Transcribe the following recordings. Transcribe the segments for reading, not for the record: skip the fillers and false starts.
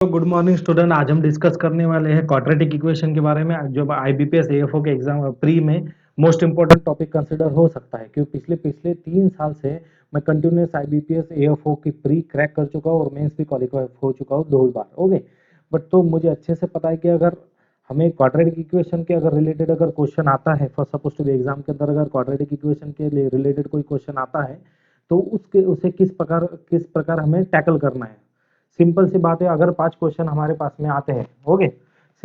तो good morning student. आज हम डिस्कस करने वाले हैं क्वाड्रेटिक इक्वेशन के बारे में, जो आईबीपीएस एएफओ के एग्जाम प्री में मोस्ट इंपोर्टेंट टॉपिक कंसिडर हो सकता है, क्योंकि पिछले पिछले 3 साल से मैं कंटिन्यूस आईबीपीएस एएफओ की प्री क्रैक कर चुका हूँ और मेंस भी क्वालिफाई हो चुका हूँ 2 बार। ओके, बट तो मुझे अच्छे से पता है कि अगर हमें क्वाड्रेटिक इक्वेशन के अगर रिलेटेड अगर क्वेश्चन आता है, for suppose to be exam के अंदर अगर क्वाड्रेटिक इक्वेशन के रिलेटेड कोई क्वेश्चन आता है तो उसके उसे किस प्रकार हमें टैकल करना है। सिंपल सी बात है, अगर 5 क्वेश्चन हमारे पास में आते हैं, ओके,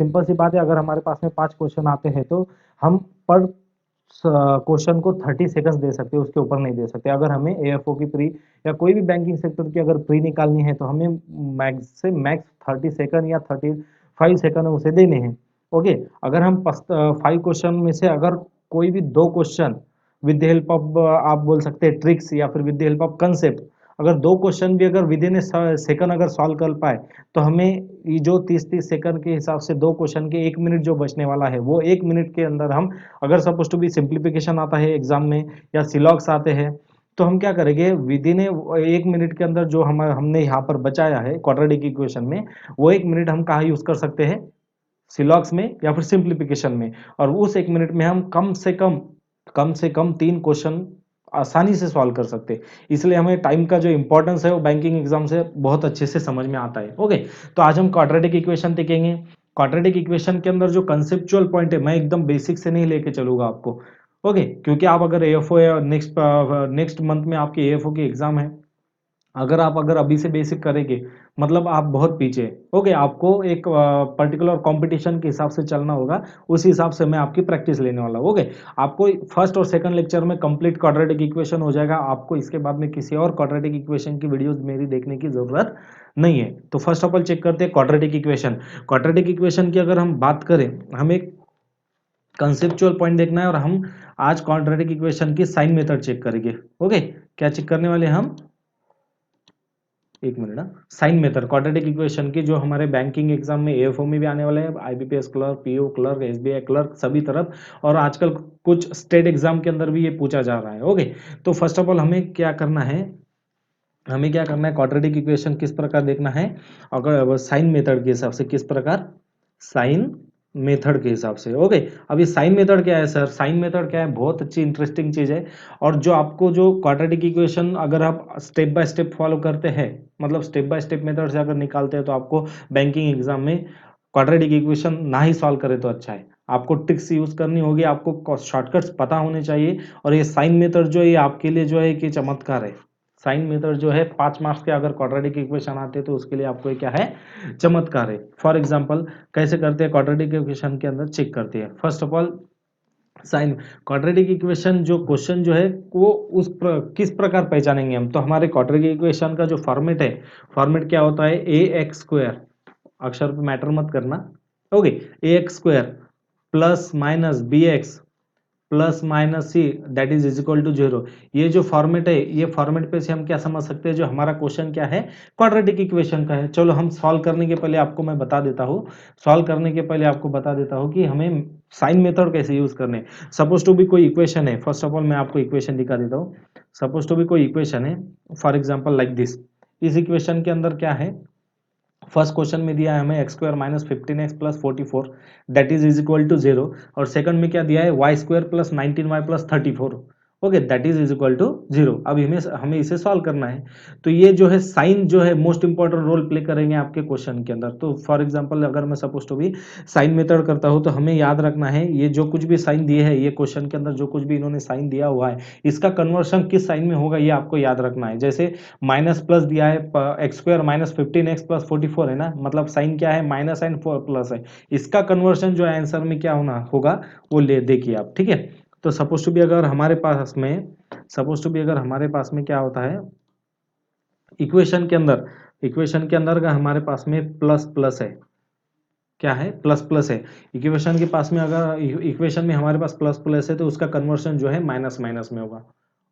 सिंपल सी बात है, अगर हमारे पास में 5 क्वेश्चन आते हैं तो हम पर क्वेश्चन को 30 सेकंड दे सकते हैं, उसके ऊपर नहीं दे सकते। अगर हमें एएफओ की प्री या कोई भी बैंकिंग सेक्टर की अगर प्री निकालनी है तो हमें मैक्स से मैक्स 30 सेकंड या 35 सेकंड उसे देने हैं। ओके, अगर हम 5 क्वेश्चन में से अगर कोई भी 2 question with the help of, आप बोल सकते हैं ट्रिक्स, या फिर with the help of concept, अगर 2 क्वेश्चन भी अगर विद इन ए सेकंड अगर सॉल्व कर पाए तो हमें ये जो 30-30 सेकंड के हिसाब से 2 क्वेश्चन के 1 मिनट जो बचने वाला है, वो 1 मिनट के अंदर हम, अगर सपोज टू बी सिंप्लीफिकेशन आता है एग्जाम में या सिलॉग्स आते हैं, तो हम क्या करेंगे, विद इन 1 मिनट के अंदर जो हमने यहाँ पर बचाया है क्वाड्रेटिक इक्वेशन में, वो 1 मिनट हम कहाँ यूज कर सकते हैं, सिलॉग्स में या फिर सिंप्लीफिकेशन में। और उस 1 मिनट में हम कम से कम 3 क्वेश्चन आसानी से सॉल्व कर सकते हैं। इसलिए हमें टाइम का जो इंपॉर्टेंस है वो बैंकिंग एग्जाम से बहुत अच्छे से समझ में आता है। ओके, तो आज हम क्वाड्रेटिक इक्वेशन देखेंगे। क्वाड्रेटिक इक्वेशन के अंदर जो कंसेप्चुअल पॉइंट है, मैं एकदम बेसिक से नहीं लेके चलूंगा आपको। ओके, क्योंकि आप अगर एएफओ या नेक्स्ट नेक्स्ट मंथ में आपकी एएफओ की एग्जाम है, अगर अभी से बेसिक करेंगे मतलब आप बहुत पीछे। ओके, आपको एक पर्टिकुलर कंपटीशन के हिसाब से चलना होगा, उस हिसाब से मैं आपकी प्रैक्टिस लेने वाला हूँ। ओके, आपको फर्स्ट और सेकंड लेक्चर में कंप्लीट क्वाड्रेटिक इक्वेशन हो जाएगा, आपको इसके बाद में किसी और क्वाड्रेटिक इक्वेशन की वीडियोस मेरी देखने की जरूरत नहीं है। तो फर्स्ट ऑफ ऑल चेक करते हैं क्वाड्रेटिक इक्वेशन। क्वाड्रेटिक इक्वेशन की अगर हम बात करें, हमें कंसेप्चुअल पॉइंट देखना है और हम आज क्वाड्रेटिक इक्वेशन की साइन मेथड चेक करेंगे। ओके, क्या चेक करने वाले हम, एक मिनट ना, साइन मेथड क्वाड्रेटिक इक्वेशन की, जो हमारे बैंकिंग एग्जाम में एएफओ में भी आने वाले हैं, IBPS clerk, PO clerk, SBI clerk, सभी तरफ, और आजकल कुछ स्टेट एग्जाम के अंदर भी ये पूछा जा रहा है। ओके, तो फर्स्ट ऑफ ऑल हमें क्या करना है, क्वाड्रेटिक इक्वेशन किस प्रकार देखना है, अगर साइन मेथड के हिसाब से, किस प्रकार, साइन मेथड के हिसाब से। ओके, अब ये साइन मेथड क्या है सर, साइन मेथड क्या है, बहुत अच्छी इंटरेस्टिंग चीज है। और जो आपको जो क्वाड्रेटिक इक्वेशन अगर आप स्टेप बाय स्टेप फॉलो करते हैं, मतलब स्टेप बाय स्टेप मेथड से अगर निकालते हैं, तो आपको बैंकिंग एग्जाम में क्वाड्रेटिक इक्वेशन ना ही सॉल्व करे तो अच्छा है। आपको ट्रिक्स यूज करनी होगी, आपको शॉर्टकट्स पता होने चाहिए। और ये साइन मेथड जो है, ये आपके लिए जो है कि चमत्कार है। साइन मेथड जो है 5 मार्क्स के अगर क्वाड्रेटिक इक्वेशन आते हैं तो उसके लिए आपको ये क्या है, चमत्कार है। फॉर एग्जांपल कैसे करते हैं क्वाड्रेटिक इक्वेशन के अंदर, चेक करते हैं। First of all sign quadratic equation जो क्वेश्चन जो है वो किस प्रकार पहचानेंगे हम, तो हमारे क्वाड्रेटिक इक्वेशन का जो फॉर्मेट है, फॉर्मेट क्या होता है, ए एक्स स्क्वायर, अक्षर पे मैटर मत करना। Okay, a x square plus minus b x plus minus c that is equal to 0। ये जो फॉर्मेट है, ये फॉर्मेट पे से हम क्या समझ सकते हैं, जो हमारा क्वेश्चन क्या है, क्वाड्रेटिक इक्वेशन का है। चलो हम सॉल्व करने के पहले आपको मैं बता देता हूँ, सॉल्व करने के पहले आपको बता देता हूँ कि हमें साइन मेथड कैसे यूज करने। सपोज टू भी कोई इक्वेशन है, फर्स्ट ऑफ ऑल मैं आपको इक्वेशन दिखा देता हूँ। सपोज टू भी कोई इक्वेशन है, फॉर एग्जाम्पल लाइक दिस। इस इक्वेशन के अंदर क्या है, फर्स्ट क्वेश्चन में दिया है हमें x square minus 15x plus 44 that is equal to 0। और सेकंड में क्या दिया है, y square plus 19y plus 34, okay, that is equal to 0। अब हमें हमें इसे सॉल्व करना है। तो ये जो है साइन जो है मोस्ट इंपॉर्टेंट रोल प्ले करेंगे आपके क्वेश्चन के अंदर। तो फॉर एग्जांपल अगर मैं सपोज टू भी साइन मेथड करता हूँ, तो हमें याद रखना है ये जो कुछ भी साइन दिए है, ये क्वेश्चन के अंदर जो कुछ भी इन्होंने साइन दिया हुआ है, इसका कन्वर्शन किस साइन में होगा ये आपको याद रखना है। जैसे माइनस प्लस दिया है, x square minus 15x plus 44 है ना, मतलब साइन क्या है, माइनस साइन प्लस है। इसका कन्वर्शन जो है आंसर में क्या होना होगा, वो ले देखिए आप, ठीक है। तो सपोज टू भी अगर हमारे पास में क्या होता है, इक्वेशन के अंदर का हमारे पास में प्लस प्लस है, क्या है, प्लस प्लस है। इक्वेशन के पास में अगर इक्वेशन में हमारे पास प्लस प्लस है तो उसका कन्वर्शन जो है माइनस माइनस में होगा।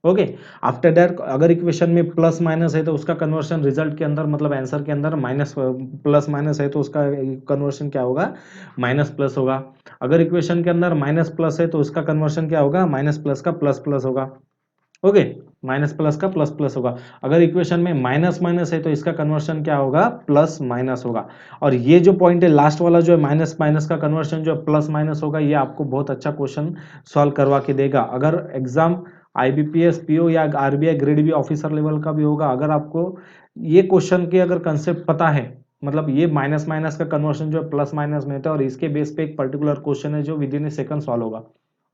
ओके, आफ्टर दैट अगर इक्वेशन में प्लस माइनस है तो उसका कन्वर्शन रिजल्ट के अंदर, मतलब आंसर के अंदर माइनस प्लस माइनस है तो उसका कन्वर्शन क्या होगा, माइनस प्लस होगा। अगर इक्वेशन के अंदर माइनस प्लस है तो उसका कन्वर्शन क्या होगा, माइनस प्लस का प्लस प्लस होगा। ओके, माइनस प्लस का प्लस प्लस होगा। अगर इक्वेशन में माइनस माइनस है तो इसका कन्वर्शन क्या होगा, प्लस माइनस होगा। और ये जो पॉइंट है लास्ट वाला जो है माइनस माइनस का कन्वर्शन जो है प्लस माइनस होगा, ये आपको बहुत अच्छा क्वेश्चन सॉल्व करवा के देगा। अगर एग्जाम आईबीपीएस पीओ या RBI grade B officer level का भी होगा, अगर आपको ये क्वेश्चन के अगर कंसेप्ट पता है, मतलब ये माइनस माइनस का कन्वर्शन जो है प्लस माइनस में होता है और इसके बेस पे एक पर्टिकुलर क्वेश्चन है जो with in A second solve होगा।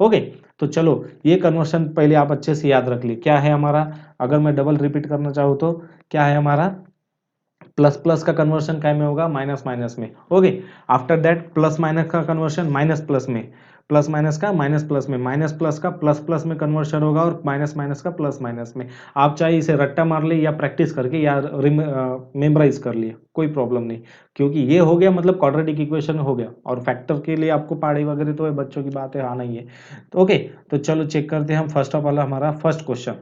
ओके, तो चलो ये कन्वर्शन पहले आप अच्छे से याद रख लिए। क्या है हमारा, अगर मैं डबल रिपीट करना चाहूँ तो क्या है हमारा, प्लस प्लस का कन्वर्शन क्या में होगा, माइनस माइनस में। Okay, after that plus minus का कन्वर्शन माइनस प्लस में, प्लस माइनस का माइनस प्लस में, माइनस प्लस का प्लस प्लस में कन्वर्शन होगा और माइनस माइनस का प्लस माइनस में। आप चाहे इसे रट्टा मार ले या प्रैक्टिस करके या मेमोराइज कर लिए, कोई प्रॉब्लम नहीं, क्योंकि ये हो गया मतलब क्वाड्रेटिक इक्वेशन हो गया। और फैक्टर के लिए आपको पहाड़ी वगैरह तो बच्चों की बात है, आना ही है। तो ओके, तो चलो चेक करते हैं हम फर्स्ट ऑफ ऑल हमारा फर्स्ट क्वेश्चन।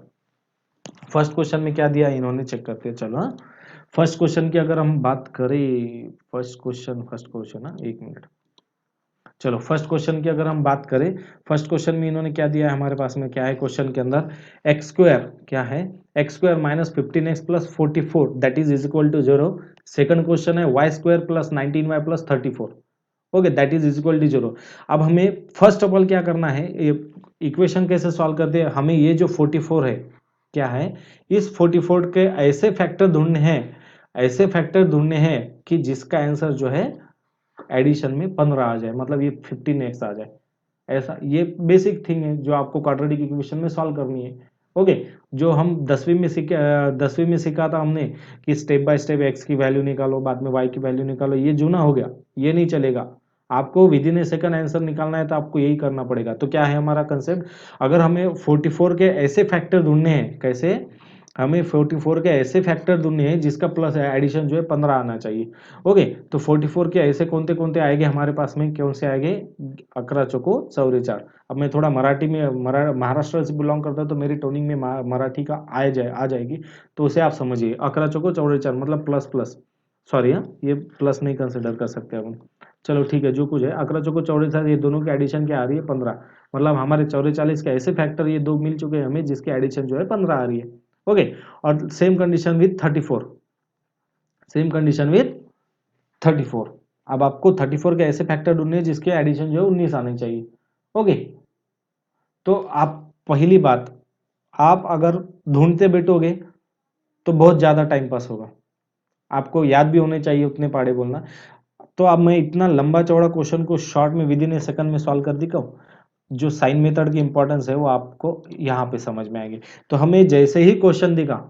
फर्स्ट क्वेश्चन में क्या दिया इन्होंने, चेक करते हैं चलो। हाँ, फर्स्ट क्वेश्चन की अगर हम बात करें, फर्स्ट क्वेश्चन ना, एक मिनट, चलो फर्स्ट क्वेश्चन की अगर हम बात करें, फर्स्ट क्वेश्चन में इन्होंने क्या दिया है हमारे पास में, क्या है क्वेश्चन के अंदर, एक्स स्क्वायर क्या है, x square minus 15x plus 44 that is equal to 0। Second question है y square plus 19y plus 34, okay that is equal to 0। अब हमें फर्स्ट ऑफ ऑल क्या करना है, ये इक्वेशन कैसे सॉल्व करते हैं, हमें ये जो 44 है क्या है, इस 44 के ऐसे फैक्टर ढूंढने हैं, ऐसे फैक्टर ढूंढने हैं कि जिसका आंसर जो है एडिशन में 15 आ जाए, मतलब ये 15x आ जाए। ऐसा ये बेसिक थिंग है जो आपको क्वाड्रेटिक इक्वेशन में सॉल्व करनी है। ओके, जो हम 10वीं में सीखा था हमने कि स्टेप बाय स्टेप एक्स की वैल्यू निकालो, बाद में वाई की वैल्यू निकालो, ये जूना हो गया, ये नहीं चलेगा। आपको with in A second answer निकालना है तो आपको यही करना पड़ेगा। तो क्या है हमारा कंसेप्ट, अगर हमें 44 के ऐसे फैक्टर ढूंढने हैं, कैसे, हमें 44 के ऐसे फैक्टर ढूंढने हैं जिसका प्लस एडिशन जो है 15 आना चाहिए। ओके, तो 44 के ऐसे कौन कौन आएंगे हमारे पास में, कौन से आएंगे, 11 चौको 44। अब मैं थोड़ा मराठी में महाराष्ट्र से बिलोंग करता हूँ तो मेरी टोनिंग में मराठी का आ जाएगी, तो उसे आप समझिए। 11 चौको 44 मतलब प्लस प्लस, सॉरी हाँ, ये प्लस नहीं कंसिडर कर सकते अपन। चलो ठीक है, जो कुछ है 11 चौको 44, ये दोनों की एडिशन क्या आ रही है, 15। मतलब हमारे 44 के ऐसे फैक्टर ये दो मिल चुके हैं हमें जिसकी एडिशन जो है 15 आ रही है। ओके, और same condition with 34, same condition with 34। अब आपको 34 के ऐसे फैक्टर ढूंढने हैं जिसके एडिशन जो है 19 आने चाहिए। ओके, तो आप पहली बात, आप अगर ढूंढते बैठोगे तो बहुत ज्यादा टाइम पास होगा, आपको याद भी होने चाहिए उतने पाड़े बोलना। तो अब मैं इतना लंबा चौड़ा क्वेश्चन को शॉर्ट में विद इन ए सेकंड में सॉल्व कर दिखाऊं, जो साइन मेथड की इंपॉर्टेंस है वो आपको यहाँ पे समझ में आएगी। तो हमें जैसे ही क्वेश्चन दिखा,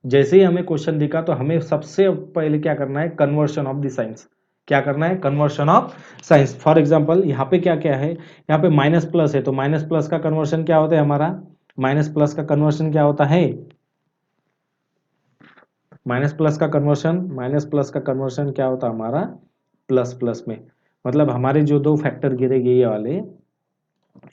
जैसे ही हमें क्वेश्चन दिखा तो हमें सबसे पहले क्या करना है, कन्वर्शन ऑफ द साइंस, क्या करना है, conversion of science. For example यहाँ पे क्या क्या है, यहाँ पे माइनस प्लस है तो माइनस प्लस का कन्वर्शन क्या होता है हमारा, माइनस प्लस का कन्वर्शन क्या होता है, माइनस प्लस का कन्वर्शन, माइनस प्लस का कन्वर्शन क्या होता है हमारा, प्लस प्लस में। मतलब हमारे जो दो फैक्टर गिरेंगे ये वाले,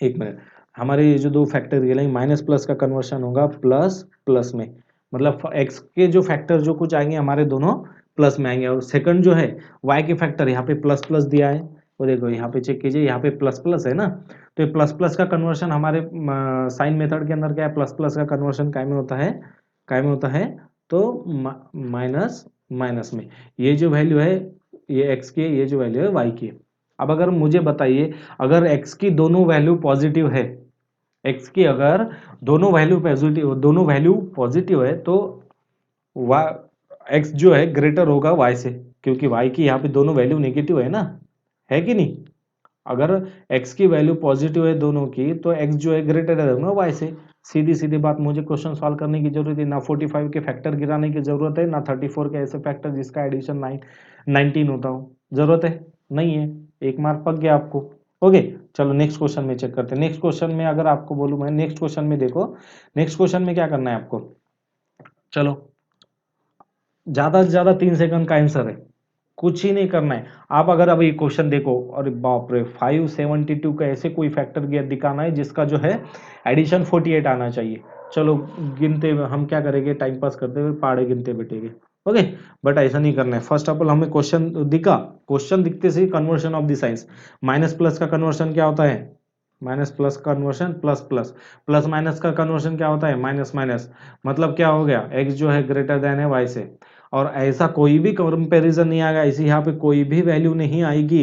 एक मिनट, हमारे ये जो दो फैक्टर गिरेंगे माइनस प्लस का कन्वर्शन होगा प्लस प्लस में। मतलब एक्स के जो फैक्टर जो कुछ आएंगे हमारे दोनों प्लस में आएंगे। और सेकंड जो है वाई के फैक्टर, यहाँ पे प्लस प्लस दिया है, वो देखो यहाँ पे चेक कीजिए, यहाँ पे प्लस प्लस है ना, तो ये प्लस प्लस का कन्वर्शन हमारे साइन मेथड के अंदर क्या है, प्लस प्लस का कन्वर्शन काय में होता है, काय में होता है, तो माइनस माइनस में। ये जो वैल्यू है ये एक्स की है, ये जो वैल्यू है वाई की है। अब अगर मुझे बताइए, अगर x की दोनों वैल्यू पॉजिटिव है, x की अगर दोनों वैल्यू पॉजिटिव है तो x जो है ग्रेटर होगा y से, क्योंकि y की यहाँ पे दोनों वैल्यू नेगेटिव है ना, है कि नहीं। अगर x की वैल्यू पॉजिटिव है दोनों की तो x जो है ग्रेटर है ना y से। सीधी सीधी बात, मुझे क्वेश्चन सॉल्व करने की जरूरत है ना, 45 के फैक्टर गिराने की जरूरत है ना, 34 के ऐसे फैक्टर जिसका एडिशन 19 होता हो, जरूरत है नहीं है, एक मार्क पक गया आपको। ओके, चलो नेक्स्ट क्वेश्चन में चेक करते हैं। नेक्स्ट क्वेश्चन में अगर आपको बोलूं मैं, नेक्स्ट क्वेश्चन में देखो, नेक्स्ट क्वेश्चन में क्या करना है आपको, चलो ज्यादा से ज्यादा 3 सेकंड का आंसर है, कुछ ही नहीं करना है। आप अगर अब ये क्वेश्चन देखो, अरे बाप रे, 572 का ऐसे कोई फैक्टर दिखाना है जिसका जो है एडिशन 48 आना चाहिए। चलो गिनते हुए हम क्या करेंगे, टाइम पास करते हुए पहाड़े गिनते बैठेंगे। ओके, बट ऐसा नहीं करना है। फर्स्ट ऑफ ऑल हमें क्वेश्चन दिखा, क्वेश्चन दिखते से conversion of the science, minus plus का कन्वर्शन क्या होता है, minus plus conversion plus plus, plus minus का कन्वर्शन क्या होता है, माइनस माइनस, मतलब क्या हो गया, x जो है ग्रेटर देन है y से। और ऐसा कोई भी कंपैरिजन नहीं आएगा, ऐसी यहाँ पे कोई भी वैल्यू नहीं आएगी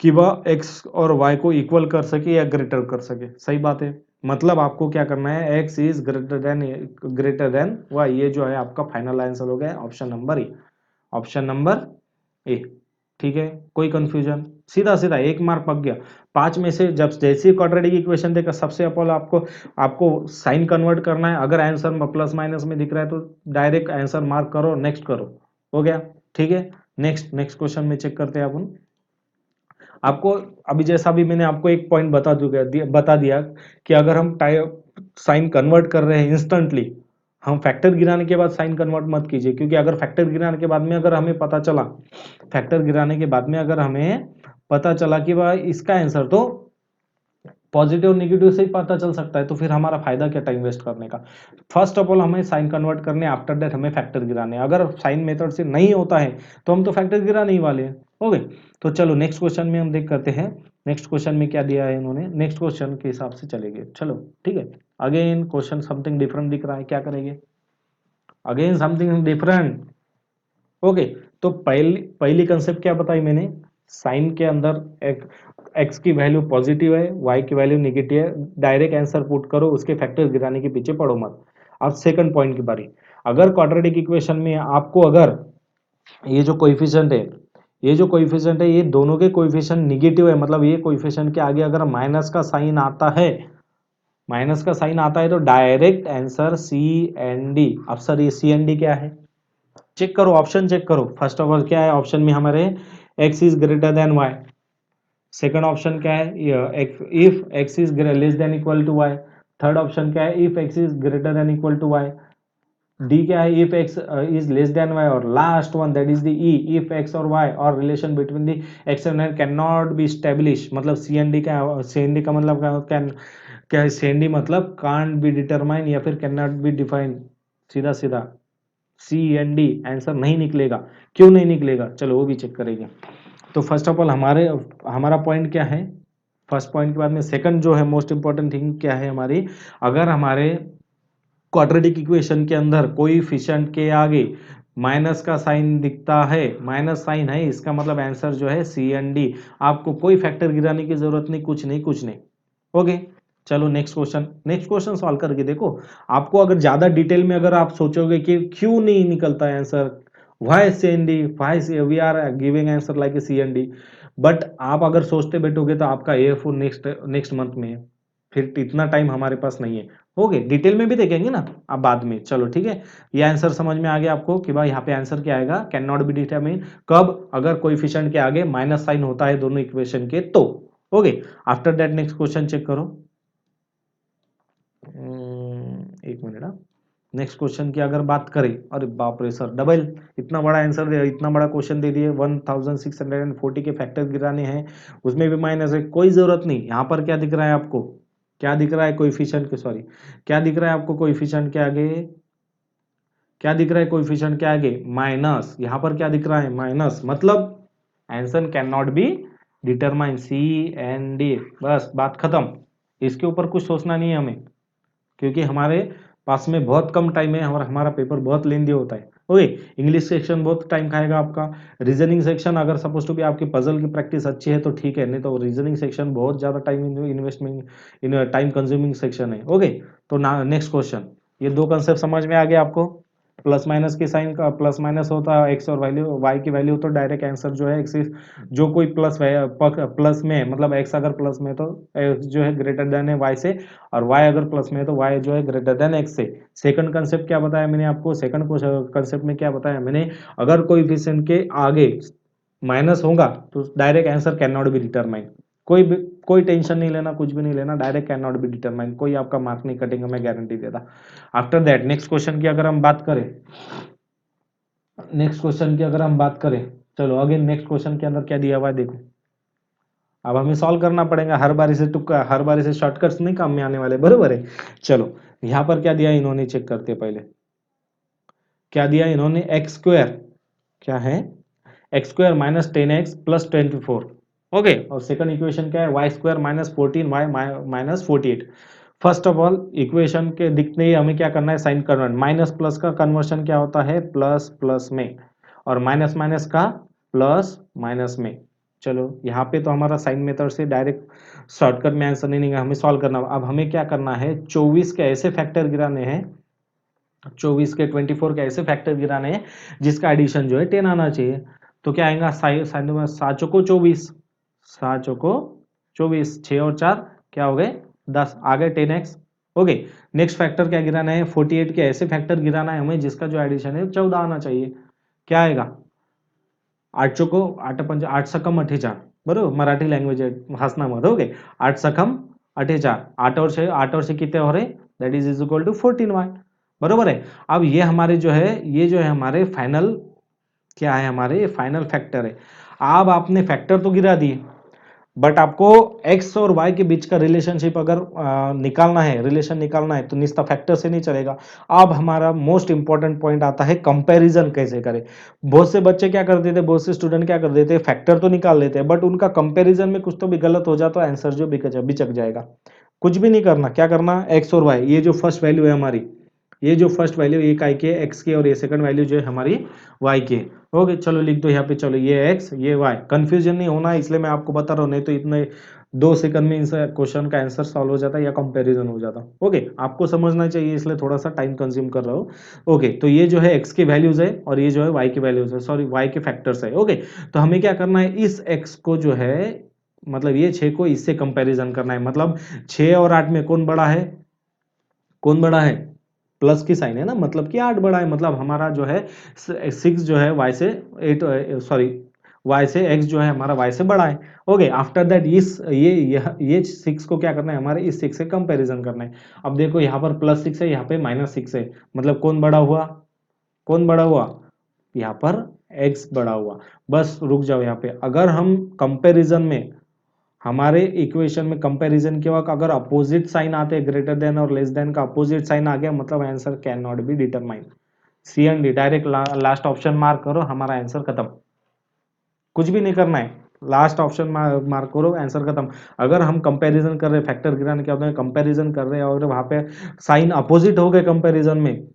कि वह x और y को इक्वल कर सके या ग्रेटर कर सके, सही बात है। मतलब आपको क्या करना है, x is greater than y, ये जो है आपका फाइनल आंसर हो गया option number A, option number A. ठीक है, कोई कंफ्यूजन, सीधा सीधा एक मार्क पक गया। पांच में से जब जैसे क्वाड्रेटिक इक्वेशन देखा, सबसे पहले आपको आपको साइन कन्वर्ट करना है, अगर आंसर प्लस माइनस में दिख रहा है तो डायरेक्ट आंसर मार्क करो, नेक्स्ट करो, हो गया। ठीक है, नेक्स्ट नेक्स्ट क्वेश्चन में चेक करते हैं अपन। आपको अभी जैसा भी मैंने आपको एक पॉइंट बता दिया कि अगर हम साइन कन्वर्ट कर रहे हैं इंस्टेंटली, हम फैक्टर गिराने के बाद साइन कन्वर्ट मत कीजिए, क्योंकि अगर फैक्टर गिराने के बाद में अगर हमें पता चला, फैक्टर गिराने के बाद में अगर हमें पता चला कि भाई इसका आंसर तो पॉजिटिव और निगेटिव से ही पता चल सकता है, तो फिर हमारा फायदा क्या टाइम वेस्ट करने का। फर्स्ट ऑफ ऑल हमें साइन कन्वर्ट करने, आफ्टर दैट हमें फैक्टर गिराने। अगर साइन मेथड से नहीं होता है तो हम तो फैक्टर गिराने ही वाले हैं, हो गए। तो चलो नेक्स्ट क्वेश्चन में हम देख करते हैं, नेक्स्ट क्वेश्चन में क्या दिया है इन्होंने, नेक्स्ट क्वेश्चन के हिसाब से चलेंगे। चलो ठीक है, अगेन क्वेश्चन समथिंग डिफरेंट दिख रहा है, क्या करेंगे, अगेन समथिंग डिफरेंट। ओके, तो पहली पहली कंसेप्ट क्या बताई मैंने, साइन के अंदर एक एक्स की वैल्यू पॉजिटिव है, वाई की वैल्यू नेगेटिव है, डायरेक्ट आंसर पुट करो, उसके फैक्टर गिराने के पीछे पड़ो मत। अब सेकंड पॉइंट की बारी, अगर क्वाड्रेटिक इक्वेशन में आपको अगर ये जो कोएफिशिएंट है, ये जो कोएफिशिएंट है, ये दोनों के कोएफिशिएंट निगेटिव है, मतलब ये कोएफिशिएंट के आगे अगर माइनस का साइन आता है, माइनस का साइन आता है तो direct answer C N D. अब सर ये सी एन डी क्या है, चेक करो, ऑप्शन चेक करो। फर्स्ट ऑफ ऑल क्या है ऑप्शन में हमारे, x is greater than y। Second option क्या है, if x is less than equal to y। Third option क्या है, if x is greater than equal to y। D क्या है, if x is less than y। और last one that is the E, if x और y और relation between the x and y can not B establish. मतलब सी N D का, सी N D का मतलब can, क्या है सी एन डी मतलब कांट बी डिटरमाइन या फिर कैन नॉट बी डिफाइन, सीधा सीधा सी एन डी आंसर नहीं निकलेगा। क्यों नहीं निकलेगा, चलो वो भी चेक करेंगे। तो फर्स्ट ऑफ ऑल हमारा पॉइंट क्या है, फर्स्ट पॉइंट के बाद में सेकंड जो है मोस्ट इंपॉर्टेंट थिंग क्या है हमारी, अगर हमारे क्वाड्रेटिक इक्वेशन के अंदर कोएफिशिएंट के आगे माइनस का साइन दिखता है, माइनस साइन है, इसका मतलब आंसर जो है सी एन डी। आपको कोई फैक्टर गिराने की जरूरत नहीं, कुछ नहीं कुछ नहीं। ओके, चलो next question, next question solve करके देखो। आपको अगर ज्यादा डिटेल में अगर आप सोचोगे कि क्यों नहीं निकलता है answer, why CND, why we are giving answer like a CND, but आप अगर सोचते बैठोगे तो आपका AFO नेक्स्ट नेक्स्ट मंथ में है, फिर इतना टाइम हमारे पास नहीं है। ओके, डिटेल में भी देखेंगे ना अब बाद में। चलो ठीक है, ये आंसर समझ में आ गया आपको कि भाई यहाँ पे आंसर क्या आएगा, कैन नॉट बी डिटरमाइन, कब, अगर कोएफिशिएंट के आगे माइनस साइन होता है दोनों इक्वेशन के तो। Okay, after that next question check करो। एक मिनट, हाँ, नेक्स्ट क्वेश्चन की अगर बात करें, अरे बाप रे सर, डबल, इतना बड़ा आंसर दे, इतना बड़ा क्वेश्चन दे दिए, 1640 के फैक्टर गिराने हैं, उसमें भी माइनस है, कोई जरूरत नहीं। यहाँ पर क्या दिख रहा है आपको, क्या दिख रहा है कोएफिशिएंट के, सॉरी, क्या दिख रहा है आपको कोएफिशिएंट के आगे, क्या दिख रहा है कोएफिशिएंट के आगे, माइनस। यहाँ पर क्या दिख रहा है, माइनस, मतलब answer can not be determine, CND, बस बात खत्म। इसके ऊपर कुछ सोचना नहीं है हमें, क्योंकि हमारे पास में बहुत कम टाइम है और हमारा पेपर बहुत लेंदी होता है। ओके, इंग्लिश सेक्शन बहुत टाइम खाएगा आपका, रीजनिंग सेक्शन अगर सपोज टू भी आपकी पजल की प्रैक्टिस अच्छी है तो ठीक है, नहीं तो रीजनिंग सेक्शन बहुत ज्यादा time investment in time consuming section है। ओके, तो ना नेक्स्ट क्वेश्चन, ये दो कंसेप्ट समझ में आ गया आपको, प्लस माइनस के साइन का प्लस माइनस होता है, एक्स और वैल्यू वाई की वैल्यू, तो डायरेक्ट आंसर जो है एक्स, जो कोई प्लस प्लस में, मतलब एक्स अगर प्लस में तो एक्स जो है ग्रेटर देन है वाई से, और y अगर प्लस में है तो y जो है ग्रेटर देन x से। सेकंड कंसेप्ट क्या बताया मैंने आपको, सेकंड कंसेप्ट में क्या बताया मैंने, अगर कोएफिशिएंट के आगे माइनस होगा तो direct answer can not be determine. कोई टेंशन नहीं लेना, कुछ भी नहीं लेना, direct can not be determine, कोई आपका मार्क नहीं कटेगा, मैं गारंटी देता। आफ्टर दैट नेक्स्ट क्वेश्चन की अगर हम बात करें, नेक्स्ट क्वेश्चन की अगर हम बात करें, चलो अगेन नेक्स्ट क्वेश्चन के अंदर क्या दिया हुआ है देखो। अब हमें सॉल्व करना पड़ेगा, हर बारी से तुक्का, हर बारी से शॉर्टकट्स नहीं काम में आने वाले, बरोबर है। चलो यहाँ पर क्या दिया इन्होंने, चेक करते हैं पहले, क्या दिया इन्होंने, एक्स स्क्वायर, क्या है, x square minus 10x plus 24, okay, और सेकंड इक्वेशन क्या है, y square minus 14 y minus 48। First of all equation के दिखते ही हमें क्या करना है, साइन कन्वर्ट। माइनस प्लस का कन्वर्शन क्या होता है, प्लस प्लस में, और माइनस माइनस का प्लस माइनस में। चलो यहाँ पे तो हमारा साइन मेथड से डायरेक्ट शॉर्टकट में आंसर नहीं निकला, हमें सॉल्व करना। अब हमें क्या करना है, 24 के ऐसे फैक्टर गिराने हैं, 24 के 24 के ऐसे फैक्टर गिराने हैं जिसका एडिशन जो है 10 आना चाहिए। तो क्या आएगा, सात चौको 24, सात चौको 24, 6 और 4 क्या हो गए 10, आ गए 10x। ओके, नेक्स्ट फैक्टर क्या गिराना है, 48 के ऐसे फैक्टर गिराना है हमें जिसका जो एडिशन है 14 आना चाहिए। क्या आएगा, 8 चौको 8 पंच 8 सकम 48, बरोबर, मराठी लैंग्वेज है, हंसना मत। ओके, 8 सकम 48, 8 और 6 कितने हो रहे, that is equal to 14y, बरोबर है। अब ये हमारे जो है, ये जो है हमारे फाइनल क्या है, हमारे फाइनल फैक्टर है। अब आपने फैक्टर तो गिरा दिए, बट आपको x और y के बीच का रिलेशनशिप अगर निकालना है, रिलेशन निकालना है, तो निस्ता फैक्टर से नहीं चलेगा। अब हमारा मोस्ट इंपॉर्टेंट पॉइंट आता है, कंपैरिजन कैसे करें। बहुत से बच्चे क्या कर देते, बहुत से स्टूडेंट क्या कर देते, फैक्टर तो निकाल लेते हैं बट उनका कंपैरिजन में कुछ तो भी गलत हो जाता है, आंसर जो बिचक जाएगा। कुछ भी नहीं करना, क्या करना, x और y, ये जो फर्स्ट वैल्यू है हमारी, ये जो फर्स्ट वैल्यू एक आई के एक्स के, और ये सेकंड वैल्यू जो है हमारी वाई के। ओके, चलो लिख दो यहाँ पे, चलो ये एक्स ये वाई, कंफ्यूजन नहीं होना इसलिए मैं आपको बता रहा हूँ, नहीं तो इतने 2 सेकंड में इस क्वेश्चन का आंसर सॉल्व हो जाता है या कंपैरिजन हो जाता। ओके, आपको समझना चाहिए इसलिए थोड़ा सा टाइम कंज्यूम कर रहा हूँ। ओके, तो ये जो है एक्स की वैल्यूज है और ये जो है वाई की वैल्यूज है, सॉरी वाई के फैक्टर्स है। ओके, तो हमें क्या करना है, इस एक्स को जो है, मतलब ये 6 को इससे कंपैरिजन करना है। मतलब 6 और 8 में कौन बड़ा है, कौन बड़ा है, प्लस की साइन है ना, मतलब कि 8 बड़ा है, मतलब हमारा जो है 6 जो है y से 8, सॉरी y से x जो है हमारा y से बड़ा है। ओके, आफ्टर दैट इस ये 6 को क्या करना है, हमारे इस 6 से कंपैरिजन करना है। अब देखो यहाँ पर +6 है, यहाँ पे -6 है, मतलब कौन बड़ा हुआ, कौन बड़ा हुआ, यहाँ पर x बड़ा हुआ। बस रुक जाओ यहाँ पे, अगर हम कंपैरिजन में, हमारे इक्वेशन में कंपैरिजन के वक्त अगर अपोजिट साइन आते हैं, ग्रेटर देन और लेस देन का अपोजिट साइन आ गया, मतलब answer can not be determine. C and D direct last option mark करो, हमारा आंसर खत्म, कुछ भी नहीं करना है, लास्ट ऑप्शन मार्क करो, आंसर खत्म। अगर हम कंपैरिजन कर रहे हैं, फैक्टर गिराने क्या होता है, कंपैरिजन कर रहे हैं और वहां पे साइन अपोजिट हो गए कंपैरिजन में,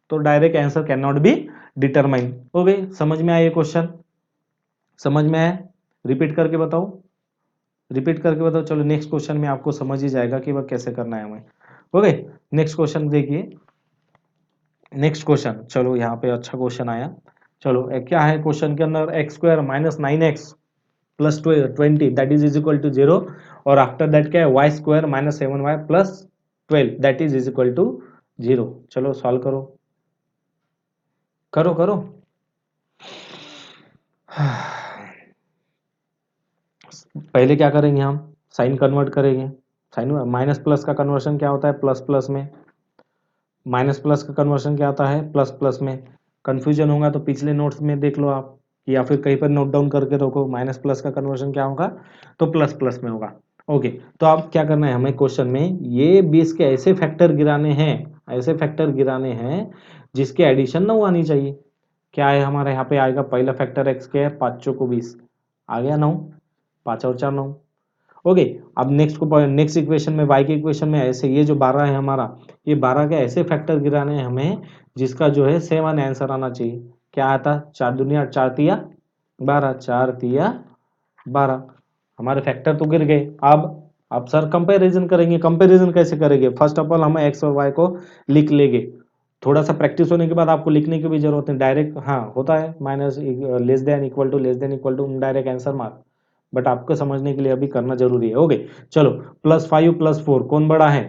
तो direct answer can not be determine. हो गई, समझ में आया ये क्वेश्चन, समझ में आया, रिपीट करके बताओ, रिपीट करके बताओ। चलो नेक्स्ट क्वेश्चन में आपको समझ ही जाएगा कि वह कैसे करना है हमें। ओके, नेक्स्ट क्वेश्चन देखिए, नेक्स्ट क्वेश्चन, चलो यहाँ पे अच्छा क्वेश्चन आया। चलो क्या है क्वेश्चन के अंदर, x square minus 9x plus 20 that is equal to 0, और आफ्टर दैट क्या है, y square minus 7y plus 12 that is equal to 0। चलो सॉल्व करो, करो करो। पहले क्या करेंगे, हम साइन कन्वर्ट करेंगे। साइन माइनस प्लस का कन्वर्शन क्या होता है, प्लस प्लस में, माइनस प्लस का कन्वर्शन क्या आता है, प्लस प्लस में। कंफ्यूजन होगा तो पिछले नोट्स में देख लो आप, या फिर कहीं पर नोट डाउन करके रखो, माइनस प्लस का कन्वर्शन क्या होगा, तो प्लस प्लस में होगा। ओके, तो अब क्या करना है हमें क्वेश्चन में, ये 20 के ऐसे फैक्टर गिराने हैं, ऐसे फैक्टर गिराने हैं जिसके एडिशन 9 आनी चाहिए। क्या है हमारे यहाँ पे आएगा, पहला फैक्टर एक्स के है, 5 को 20 आ गया 9, 5 और 4 9। ओके, अब नेक्स्ट इक्वेशन में, y के इक्वेशन में ऐसे, ये जो 12 है हमारा, ये 12 के ऐसे फैक्टर गिराने हैं हमें जिसका जो है 7 आंसर आना चाहिए। क्या आता, 4 दुनिया 4 तिया 12, 4 तिया 12, हमारे फैक्टर तो गिर गए। अब सर कंपैरिजन करेंगे, कंपैरिजन कैसे करेंगे, फर्स्ट ऑफ ऑल हम x और y को लिख लेंगे। थोड़ा सा प्रैक्टिस होने के बाद आपको लिखने की भी जरूरत है, डायरेक्ट हाँ होता है, minus less than equal to direct answer mark, but आपको समझने के लिए अभी करना जरूरी है। ओके, चलो +5 +4 कौन बड़ा है,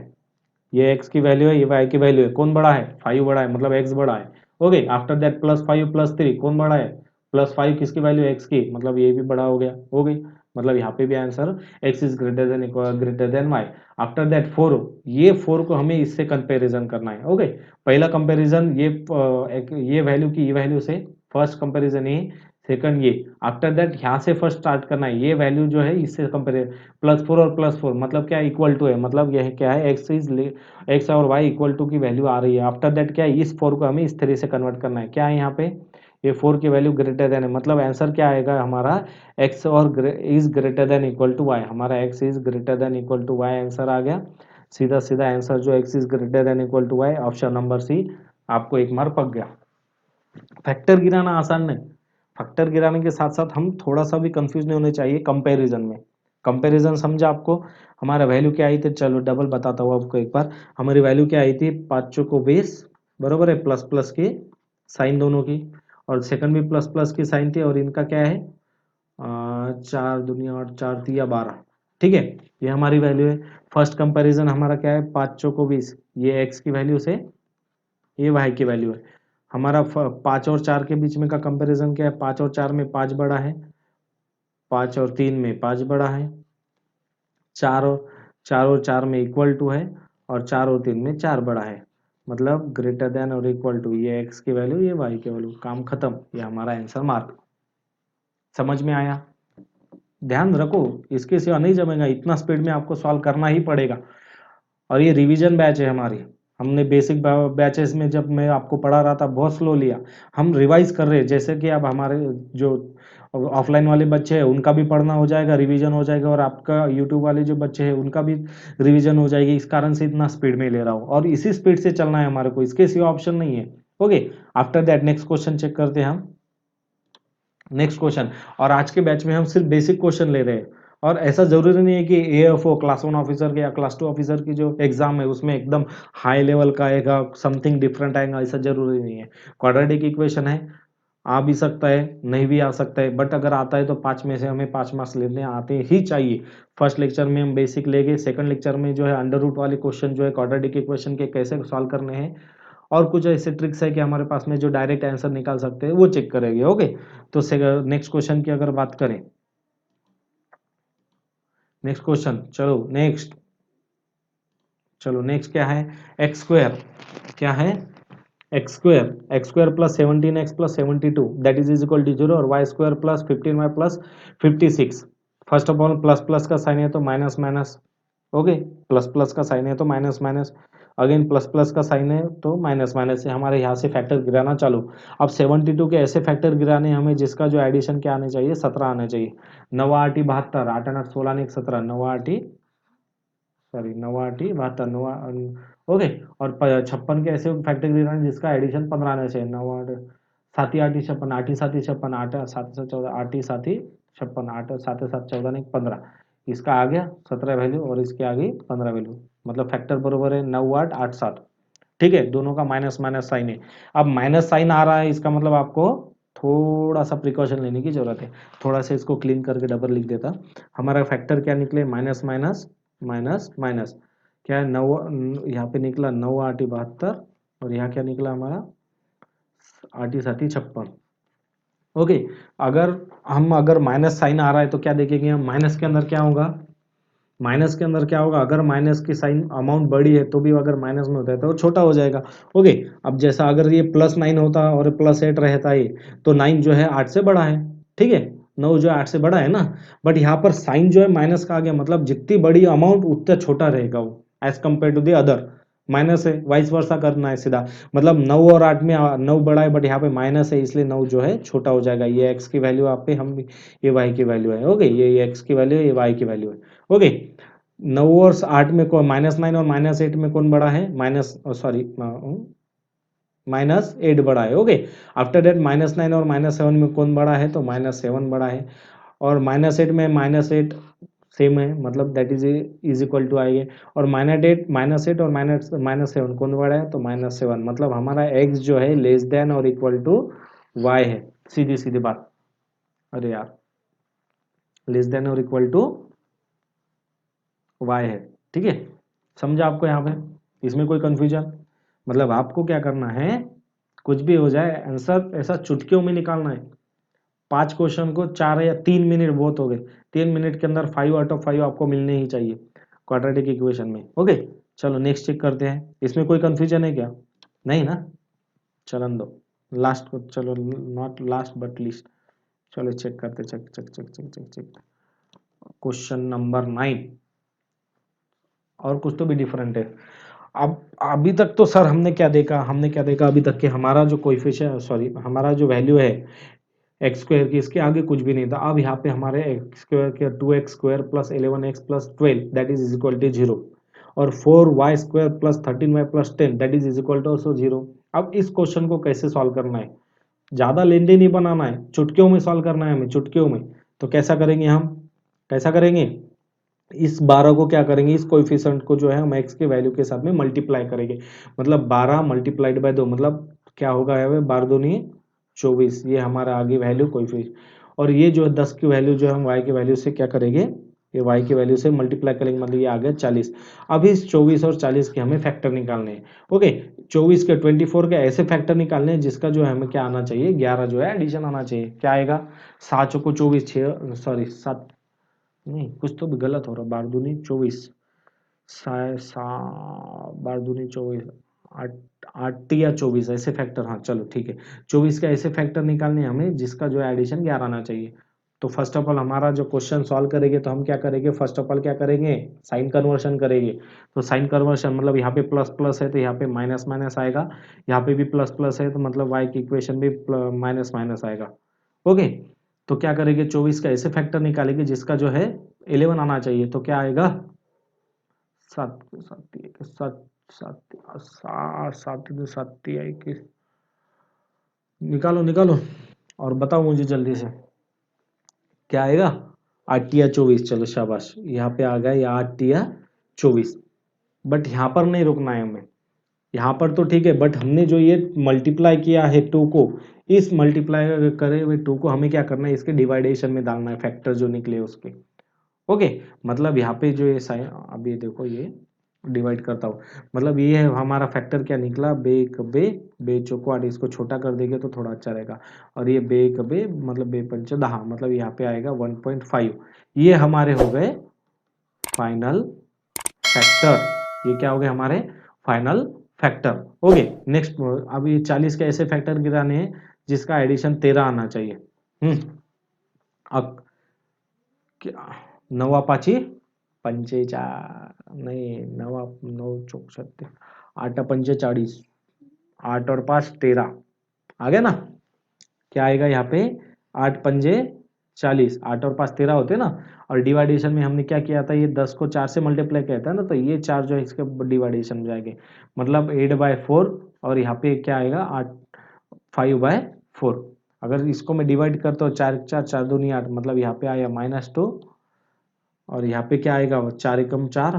ये x की वैल्यू है, ये y की वैल्यू है, कौन बड़ा है, 5 बड़ा है, मतलब x बड़ा है। ओके, आफ्टर दैट +5 +3 कौन बड़ा है, +5 किसकी वैल्यू, x की, मतलब ये भी बड़ा हो गया। हो गई, मतलब यहाँ पे भी answer x is greater than y। After that 4, ये 4 को हमें इससे कंपैरिजन करना है। ओके, पहला कंपैरिजन ये वैल्यू की ये वैल्यू से, फर्स्ट कंपैरिजन ये, सेकंड ये। आफ्टर दैट यहाँ से फर्स्ट स्टार्ट करना है, ये वैल्यू जो है इससे कंपेयर, +4 और +4 मतलब क्या, इक्वल टू है, मतलब यह क्या है, एक्स और वाई इक्वल टू की वैल्यू आ रही है। आफ्टर दैट क्या है, इस 4 को हमें इस तरह से कन्वर्ट करना है, क्या है यहाँ पे, ये 4 की वैल्यू ग्रेटर देन है, मतलब आंसर क्या आएगा हमारा x और is greater than equal to y, हमारा x is greater than equal to y answer आ गया। सीधा सीधा आंसर जो x is greater than equal to y, option number C, आपको एक मार्क पक गया। फैक्टर गिराना आसान नहीं, फैक्टर गिराने के साथ साथ हम थोड़ा सा भी कंफ्यूज नहीं होने चाहिए कंपैरिजन में। कंपैरिजन समझा आपको, हमारा वैल्यू क्या आई थी, चलो डबल बताता हूँ आपको एक बार। हमारी वैल्यू क्या आई थी, 5 को 20, बरोबर है, प्लस प्लस की साइन दोनों की, और सेकंड भी प्लस प्लस की साइन थी, और इनका क्या है 4 दूनी 8 4 तिया 12, ठीक है, ये हमारी वैल्यू है। फर्स्ट कंपैरिजन हमारा क्या है, 5 को 20, ये एक्स की वैल्यू से ये वाई की वैल्यू है। हमारा 5 और 4 के बीच में का कंपैरिजन क्या है, 5 और 4 में 5 बड़ा है, 5 और 3 में 5 बड़ा है, 4 और 4 में इक्वल टू है, और 4 और 3 में 4 बड़ा है, मतलब ग्रेटर देन और इक्वल टू, ये एक्स की वैल्यू ये वाई की वैल्यू, काम खत्म, ये हमारा आंसर मार्क। समझ में आया, ध्यान रखो, इसके सिवा नहीं जमेगा, इतना स्पीड में आपको सॉल्व करना ही पड़ेगा। और ये रिवीजन बैच है हमारी, हमने बेसिक बैचेस में जब मैं आपको पढ़ा रहा था बहुत स्लो लिया, हम रिवाइज कर रहे हैं, जैसे कि अब हमारे जो ऑफलाइन वाले बच्चे हैं उनका भी पढ़ना हो जाएगा, रिवीजन हो जाएगा, और आपका यूट्यूब वाले जो बच्चे हैं उनका भी रिवीजन हो जाएगी, इस कारण से इतना स्पीड में ले रहा हूँ, और इसी स्पीड से चलना है हमारे को, इसके सिवा ऑप्शन नहीं है। Okay, after that next question check करते हैं हम, नेक्स्ट क्वेश्चन। और आज के बैच में हम सिर्फ बेसिक क्वेश्चन ले रहे हैं, और ऐसा जरूरी नहीं है कि एएफओ क्लास 1 ऑफिसर के या क्लास 2 ऑफिसर की जो एग्जाम है उसमें एकदम हाई लेवल का आएगा, समथिंग डिफरेंट आएगा, ऐसा जरूरी नहीं है। क्वाड्रेटिक इक्वेशन है, आ भी सकता है नहीं भी आ सकता है, बट अगर आता है तो 5 में से हमें 5 मार्क्स लेने आते ही चाहिए। फर्स्ट लेक्चर में हम बेसिक लेंगे, सेकंड लेक्चर में जो है अंडर रूट वाले क्वेश्चन जो है क्वाड्रेटिक इक्वेशन के कैसे सॉल्व करने हैं, और कुछ ऐसे ट्रिक्स है कि हमारे पास में जो डायरेक्ट आंसर निकाल सकते हैं वो चेक करेंगे। ओके, तो नेक्स्ट क्वेश्चन की अगर बात करें, नेक्स्ट क्वेश्चन, चलो नेक्स्ट क्या है, एक्स स्क्वायर, क्या है x square plus 17x+72 that is equal to 0, और y square plus 15y+56। First of all plus plus का साइन है तो minus minus, okay, plus plus का साइन है तो minus minus, again plus plus का साइन है तो माइनस माइनस से हमारे यहाँ से फैक्टर गिराना चालू। अब 72 के ऐसे फैक्टर गिराने हमें जिसका जो एडिशन क्या आने चाहिए, 17 आने चाहिए। 9 8 72, 8 8 16 1 17, 9 8 72, 9, ओके, और 56 के ऐसे फैक्टर गिराने जिसका एडिशन 15 आने चाहिए। 9 8 7 8 56, 8 7 56, 8 7 14, 8 7 56, 8 7 7 14 1 15, इसका आ गया 17 वैल्यू, और इसके आ गई 15 वैल्यू, मतलब फैक्टर बरोबर है 9 8 8 7, ठीक है, दोनों का माइनस माइनस साइन है। अब माइनस साइन आ रहा है, इसका मतलब आपको थोड़ा सा प्रिकॉशन लेने की जरूरत है। थोड़ा सा इसको क्लीन करके डबल लिख देता, हमारा फैक्टर क्या निकले, माइनस माइनस माइनस माइनस, क्या है 9, यहाँ पे निकला 9 8 72, और यहाँ क्या निकला हमारा 8 7 56, ओके। अगर माइनस साइन आ रहा है तो क्या देखेंगे हम, माइनस के अंदर क्या होगा, माइनस के अंदर क्या होगा, अगर माइनस की साइन अमाउंट बड़ी है तो भी अगर माइनस में होता है तो वो छोटा हो जाएगा। ओके, अब जैसा अगर ये +9 होता और +8 रहता है, तो 9 जो है 8 से बड़ा है, ठीक है, 9 जो है 8 से बड़ा है ना, बट यहाँ पर साइन जो है माइनस का आ गया, मतलब जितनी बड़ी अमाउंट उतना छोटा रहेगा वो as compare to the other, minus है, वाइस वर्सा करना है सीधा, मतलब 9 और 8 में 9 बड़ा है बट यहाँ पे माइनस है, इसलिए 9 जो है छोटा हो जाएगा। ये एक्स की वैल्यू आप पे, हम ये वाई की वैल्यू है, ओके, ये एक्स की वैल्यू है, ये वाई की वैल्यू है, ओके। 9 और 8 में कौन, -9 और -8 में कौन बड़ा है, -8 बड़ा है, ओके। आफ्टर दैट -9 और -7 में कौन बड़ा है, तो -7 बड़ा है, और -8 में -8 सेम है, मतलब दैट इज इक्वल टू आएंगे, और -8 और -7 कौन बड़ा है, तो -7, मतलब हमारा x जो है लेस देन और इक्वल टू y है, सीधी सीधी बात, अरे यार, लेस देन और इक्वल टू y है, ठीक है, समझा आपको यहाँ पे, इसमें कोई कंफ्यूजन, मतलब आपको क्या करना है, कुछ भी हो जाए आंसर ऐसा चुटकियों में निकालना है। 5 क्वेश्चन को 4 या 3 मिनट बहुत हो गए, 3 मिनट के अंदर 5 आउट ऑफ 5 आपको मिलने ही चाहिए क्वाड्रेटिक इक्वेशन में, ओके। चलो नेक्स्ट चेक करते हैं, इसमें कोई कंफ्यूजन है क्या, नहीं ना, चलन दो, लास्ट को चलो, नॉट लास्ट बट लीस्ट, चलो चेक करते, check check check check check check, question number 9, और कुछ तो भी डिफरेंट है। अब अभी तक तो सर हमने क्या देखा अभी तक कि हमारा जो कोएफिशिएंट सॉरी हमारा जो वैल्यू है एक्स स्क्वायर की, इसके आगे कुछ भी नहीं था। अब यहाँ पे हमारे एक्स स्क्वायर के 2x² plus 11x plus 12 that is equal to 0 और 4y² plus 13y plus 10 that is equal to also 0। अब इस क्वेश्चन को कैसे सॉल्व करना है, ज्यादा लेंदी नहीं बनाना है, चुटकियों में सॉल्व करना है हमें, चुटकियों में। तो कैसा करेंगे हम, कैसा करेंगे, इस 12 को क्या करेंगे, इस कोएफिशिएंट को जो है हम x के वैल्यू के साथ में मल्टीप्लाई करेंगे। मतलब 12 मल्टीप्लाइड बाय 2 मतलब क्या होगा, है 12 दूनी 24, ये हमारा आगे वैल्यू कोएफिशिएंट। और ये जो है 10 की वैल्यू जो हम y के वैल्यू से क्या करेंगे, ये y की वैल्यू से मल्टीप्लाई करेंगे, मतलब ये आ गया 40। अब इस 24 और 40 के हमें फैक्टर निकालने हैं। ओके, 24 के 24 के ऐसे फैक्टर निकालने हैं जिसका जो है हमें क्या आना चाहिए, 11 जो है एडिशन आना चाहिए। क्या आएगा, 7 चौको 24, 6 सॉरी 7 नहीं, कुछ तो भी गलत हो रहा, 12 दूनी 24, बार दूनी 24, आठ, 8 या 24 ऐसे फैक्टर, हाँ चलो ठीक है, 24 का ऐसे फैक्टर निकालने हैं हमें जिसका जो है एडिशन 11 आना चाहिए। तो फर्स्ट ऑफ ऑल हमारा जो क्वेश्चन सॉल्व करेंगे तो हम क्या करेंगे, फर्स्ट ऑफ ऑल क्या करेंगे, साइन कन्वर्शन करेंगे। तो साइन कन्वर्शन मतलब यहाँ पे प्लस प्लस है तो यहाँ पे माइनस माइनस आएगा, यहाँ पे भी प्लस प्लस है तो मतलब वाई की इक्वेशन भी माइनस माइनस आएगा। ओके, तो क्या करेंगे, 24 का ऐसे फैक्टर निकालेंगे जिसका जो है 11 आना चाहिए। तो क्या आएगा, सात सात एक सात सात सात सात दो सात एक, निकालो निकालो और बताओ मुझे जल्दी से क्या आएगा, 8 या 24। चलो शाबाश, यहाँ पे आ गया या 8 या 24। बट यहाँ पर नहीं रुकना है हमें, यहाँ पर तो ठीक है, बट हमने जो ये मल्टीप्लाई किया है 2 को, इस मल्टीप्लाई करे हुए 2 को हमें क्या करना है, इसके डिवाइडेशन में डालना है, फैक्टर जो निकले उसके। ओके, मतलब यहाँ पे जो ये साइन, अब ये देखो ये डिवाइड करता हूँ, मतलब ये है हमारा फैक्टर क्या निकला, बे एक बे, बे चौको 8, इसको छोटा कर देंगे तो थोड़ा अच्छा रहेगा। और ये बे एक बे मतलब बे पंच 10, मतलब यहाँ पे आएगा 1.5। ये हमारे हो गए फाइनल फैक्टर, ये क्या हो गए हमारे फाइनल फैक्टर। ओके, नेक्स्ट, अब ये 40 के ऐसे फैक्टर गिराने हैं जिसका एडिशन 13 आना चाहिए। अब क्या, नवा पाची पंचेचाळ नहीं, नवा 9 चौक 36, 8 पंचे 40, 8 और 5 13, आ गया ना। क्या आएगा यहाँ पे, 8 पंजे 40, 8 और 5 13 होते ना। और डिवाइडेशन में हमने क्या किया था, ये 10 को 4 से मल्टीप्लाई किया था ना, तो ये 4 जो है इसके डिवाइडेशन में जाएंगे, मतलब 8/4। और यहाँ पे क्या आएगा, 8 5/4। अगर इसको मैं डिवाइड करता हूँ, 4 4 4 दूनी 8, मतलब यहाँ पे आया -2। और यहाँ पे क्या आएगा, 4 एकम 4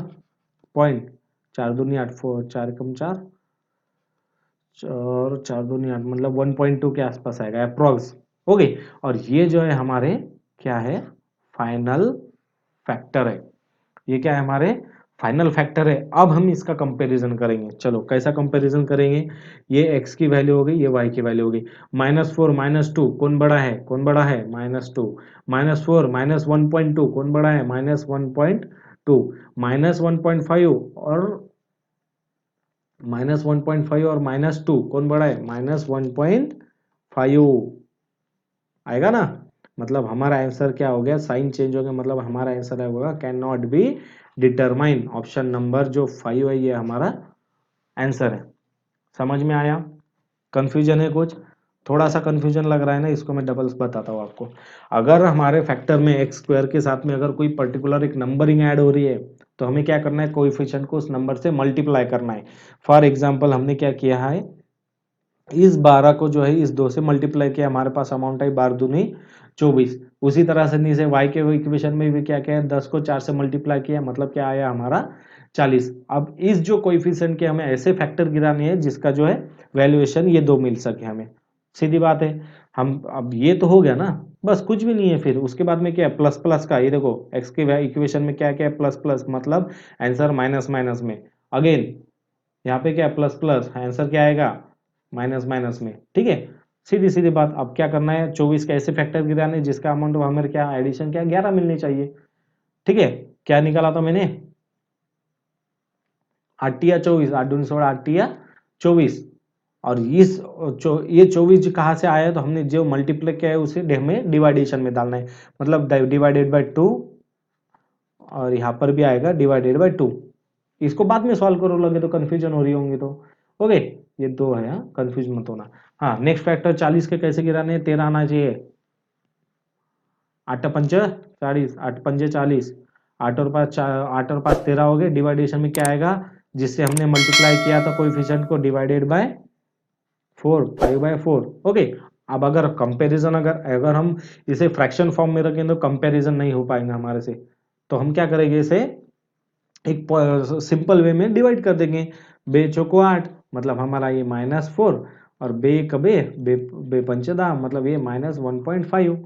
पॉइंट, 4 दूनी 8, 4 एकम 4 और 4 दूनी 8, मतलब 1.2 के आसपास आएगा अप्रोक्स। ओके, और ये जो है हमारे क्या है, फाइनल फैक्टर है। ये क्या है, हमारे फाइनल फैक्टर है। अब हम इसका कंपैरिजन करेंगे, चलो कैसा कंपैरिजन करेंगे, ये x की वैल्यू हो गई, ये y की वैल्यू हो गई, -4 -2 कौन बड़ा है, कौन बड़ा है, -2, -4 -1.2 कौन बड़ा है, -1.2, -1.5 और -1.5 और -2 कौन बड़ा है, -1.5 आएगा ना। मतलब हमारा आंसर क्या हो गया, साइन चेंज हो गया, मतलब हमारा आंसर होगा can not be determine, option number जो 5 है ये हमारा आंसर है। समझ में आया, कंफ्यूजन है कुछ, थोड़ा सा कंफ्यूजन लग रहा है ना, इसको मैं डबल्स बताता हूँ आपको। अगर हमारे फैक्टर में एक्स स्क्वायर के साथ में अगर कोई पर्टिकुलर एक नंबरिंग ऐड हो रही है तो हमें क्या करना है, कोएफिशिएंट को उस नंबर से मल्टीप्लाई करना है। फॉर एग्जांपल हमने क्या किया है, इस 12 को जो है इस 2 से मल्टीप्लाई किया, हमारे पास अमाउंट आई 12 दूनी 24। उसी तरह से नीचे y के इक्वेशन में भी क्या क्या है, 10 को 4 से मल्टीप्लाई किया, मतलब क्या आया हमारा 40। अब इस जो कोएफिशिएंट के हमें ऐसे फैक्टर गिराने हैं जिसका जो है वैल्यूएशन ये दो मिल सके हमें, सीधी बात है। हम अब ये तो हो गया ना, बस कुछ भी नहीं है। फिर उसके बाद में क्या है, प्लस प्लस का, ये देखो x के इक्वेशन में क्या क्या है, प्लस प्लस मतलब आंसर माइनस माइनस में, अगेन यहाँ पे क्या प्लस प्लस, आंसर क्या आएगा माइनस माइनस में, ठीक है, सीधी सीधी बात। अब क्या करना है, 24 का ऐसे फैक्टर गिराने जिसका अमाउंट हमें क्या एडिशन क्या 11 मिलनी चाहिए, ठीक है। क्या निकाला था मैंने, 8 या 24, 8 दूनी 16, 8 या 24। और ये 24 कहाँ से आया, तो हमने जो मल्टीप्लाई किया है उसे हमें डिवाइडेशन में डालना है, मतलब डिवाइडेड बाय 2, और यहाँ पर भी आएगा डिवाइडेड बाय 2। इसको बाद में सॉल्व करो लगे तो कंफ्यूजन हो रही होंगी तो। ओके, ये 2 है, कंफ्यूज मत होना। हाँ, नेक्स्ट फैक्टर 40 के कैसे गिराने, 13 आना चाहिए। 8 पंच 40, 8 पंजे 40, 8 और 5 13 हो गए। डिवाइडेशन में क्या आएगा, जिससे हमने मल्टीप्लाई किया था कोएफिशिएंट को, डिवाइडेड बाय 4, 5/4। ओके, अब अगर कंपैरिजन अगर अगर हम इसे फ्रैक्शन फॉर्म में रखें तो कंपैरिजन नहीं हो पाएगा हमारे से, तो हम क्या करेंगे, इसे एक सिंपल वे में डिवाइड कर देंगे। बे चौको 8, मतलब हमारा ये -4, और बे कबे बे बे पंचदा, मतलब ये -1.5।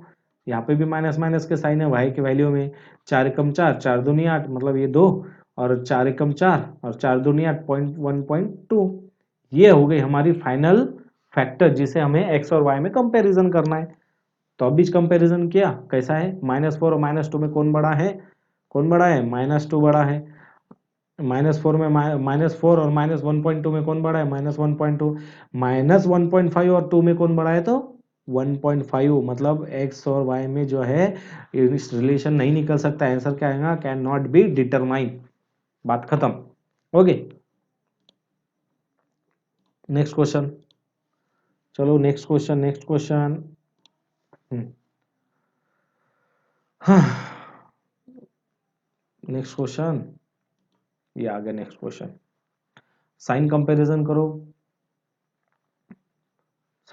यहाँ पे भी माइनस माइनस के साइन है वाई की वैल्यू में। 4 एकम 4, 4 दूनी 8, मतलब ये 2, और 4 एकम 4 और 4 दूनी 8, 1.2। ये हो गई हमारी फाइनल फैक्टर जिसे हमें एक्स और वाई में कंपैरिजन करना है। तो अब बीच कंपैरिजन किया, कैसा है, -4 और -2 में कौन बड़ा है, कौन बड़ा है, -2 बड़ा है। -4 में -4 और -1.2 में कौन बड़ा है, -1.2। -1.5 और 2 में कौन बड़ा है, तो 1.5। मतलब एक्स और वाई में जो है इस रिलेशन नहीं निकल सकता, आंसर क्या आएगा, कैन नॉट बी डिटरमाइन। बात खत्म। Okay, next question. चलो नेक्स्ट क्वेश्चन, नेक्स्ट क्वेश्चन। हाँ, नेक्स्ट क्वेश्चन, ये आ गया नेक्स्ट क्वेश्चन। साइन कंपैरिजन करो,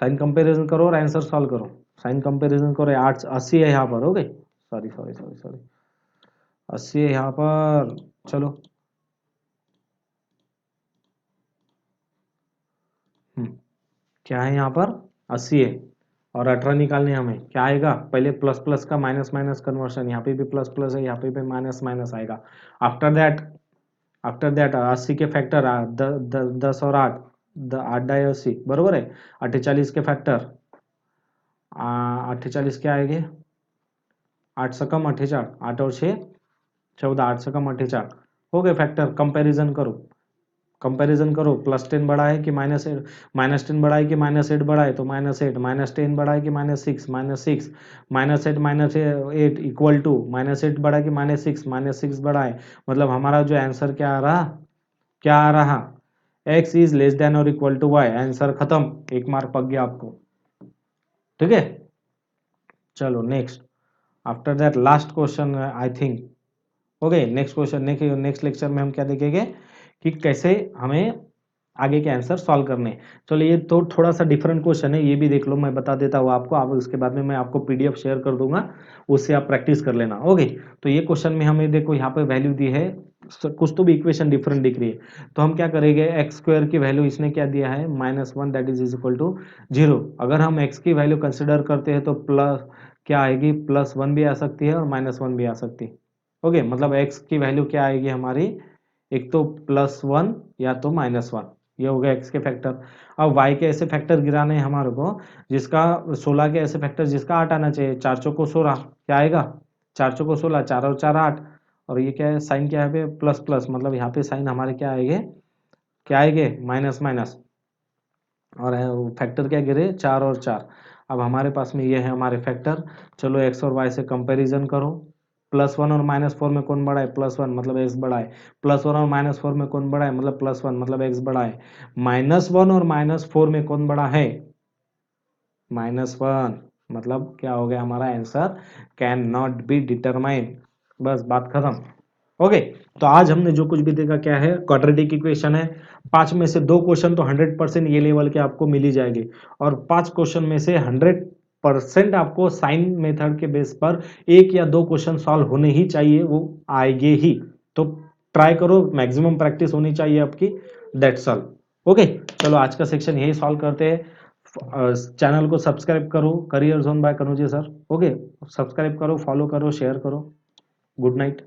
साइन कंपैरिजन करो और आंसर सॉल्व करो। साइन कंपैरिजन करो, 80 है यहाँ पर। Okay, sorry sorry sorry sorry, 80 है यहाँ पर। चलो, क्या है यहाँ पर, 80 है और 18 निकालने हमें, क्या आएगा, पहले प्लस प्लस का माइनस माइनस कन्वर्शन, यहाँ पे भी प्लस प्लस है, यहाँ पे भी माइनस माइनस आएगा। आफ्टर दैट 80 के फैक्टर 10 और 8, 8 × 80 बरोबर है। 48 के फैक्टर 48 क्या आएंगे, 8 सकम 48, 8 और 6 14, 8 सकम 48 हो गए फैक्टर। कंपैरिजन करो, कंपैरिजन करो, +10 बड़ा है कि -8, -10 बड़ा है कि -8 बड़ा है, तो -8, -10 बड़ा है कि -6, -6, -8 -8 इक्वल टू, -8 बड़ा है कि -6, -6 बड़ा है। मतलब हमारा जो आंसर क्या आ रहा, क्या आ रहा, x इज लेस देन और इक्वल टू y। आंसर खत्म, 1 मार्क पक गया आपको। ठीक है, चलो next. After that last question I think. Okay, next question, next lecture में हम क्या देखेंगे कि कैसे हमें आगे के आंसर सॉल्व करने हैं। चलो, ये तो थोड़ा सा डिफरेंट क्वेश्चन है, ये भी देख लो, मैं बता देता हूँ आपको। आप उसके बाद में मैं आपको पीडीएफ शेयर कर दूंगा, उससे आप प्रैक्टिस कर लेना। ओके, तो ये क्वेश्चन में हमें देखो यहाँ पे वैल्यू दी है, कुछ तो भी इक्वेशन डिफरेंट दिख रही है, तो हम क्या करेंगे, एक्स स्क्वायर की वैल्यू इसने क्या दिया है, -1, दैट इज इक्वल टू 0। अगर हम एक्स की वैल्यू कंसिडर करते हैं तो प्लस क्या आएगी, +1 भी आ सकती है और -1 भी आ सकती है। ओके, मतलब एक्स की वैल्यू क्या आएगी हमारी, एक तो +1 या तो -1। ये हो गया एक्स के फैक्टर। अब वाई के ऐसे फैक्टर गिराने हैं हमारे को, जिसका 16 के ऐसे फैक्टर जिसका 8 आना चाहिए। 4 चौको 16 क्या आएगा, 4 चौको 16, 4 और 4 8, और ये क्या है, साइन क्या है पे प्लस प्लस, मतलब यहाँ पे साइन हमारे क्या आएंगे, क्या आएंगे, माइनस माइनस, और फैक्टर क्या गिरे, 4 और 4। अब हमारे पास में ये है हमारे फैक्टर। चलो एक्स और वाई से कंपैरिजन करो। +1 और -4 में कौन बड़ा है, +1 मतलब एक्स बड़ा है। +1 और -4 में कौन बड़ा है, मतलब +1 मतलब एक्स बड़ा है। -1 और -4 में कौन बड़ा है, -1, मतलब क्या हो गया हमारा answer, can not be determine. बस बात खत्म। ओके, तो आज हमने जो कुछ भी देखा क्या है, क्वाड्रेटिक इक्वेशन है। 5 में से 2 क्वेश्चन तो 100% ये लेवल के आपको मिल ही जाएंगे, और 5 क्वेश्चन में से 100% आपको साइन मेथड के बेस पर 1 या 2 क्वेश्चन सॉल्व होने ही चाहिए, वो आएंगे ही। तो ट्राई करो, मैक्सिमम प्रैक्टिस होनी चाहिए आपकी, दैट्स ऑल। ओके, चलो आज का सेक्शन यही सॉल्व करते हैं। चैनल को सब्सक्राइब करो, career zone by Kanuje sir. Okay, subscribe करो, फॉलो करो, शेयर करो। Good night.